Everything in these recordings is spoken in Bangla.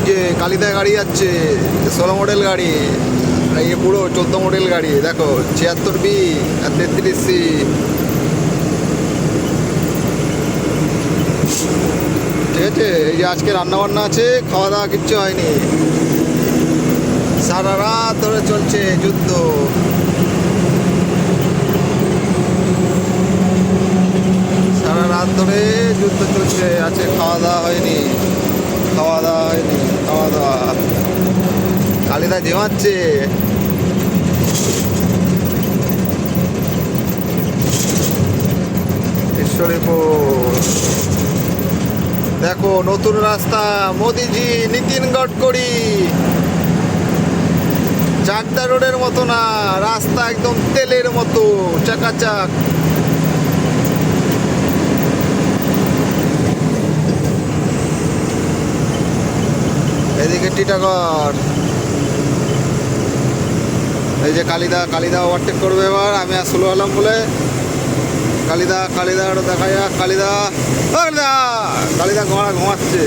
যে কালিদা গাড়ি যাচ্ছে, 16 মডেল গাড়ি, আর এই পুরো 14 মডেল গাড়ি। দেখো 76B আর 33C। ঠিক আছে, এই যে আজকে রান্নাবান্না আছে, খাওয়া দাওয়া কিচ্ছু হয়নি, সারা রাত ধরে চলছে যুদ্ধ। সারা রাত ধরে যুদ্ধ চলছে, আছে খাওয়া দাওয়া হয়নি, খাওয়া দাওয়া হয়নি, খাওয়া দাওয়া। কালিদা জেমাচ্ছে। ঈশ্বরীপুর দেখো, নতুন রাস্তা, মোদিজি, নীতিন গডকরি। চাকদা রোডের মতো না, রাস্তা একদম তেলের মতো চাকাচাক। এদিকে টিটাগড়। এই যে কালিদা ওভারটেক করবে এবার, আমি আর স্লো হলাম বলে। কালিদা ওটা দেখা যাক। কালিদা ঘুমাচ্ছে।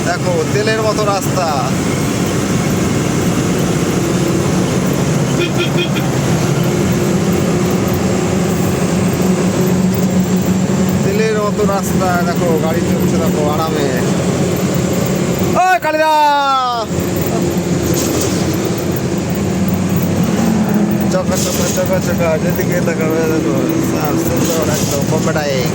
দেখো তেলের মতো রাস্তা। তেলের মতো রাস্তা, দেখো গাড়ি চলছে, দেখো আরামে। ওই কালিদা, চকা চকা চকা চকা, যেদিকে তাকাবে দেখো সুন্দর একদম বোম্বে ডাইং।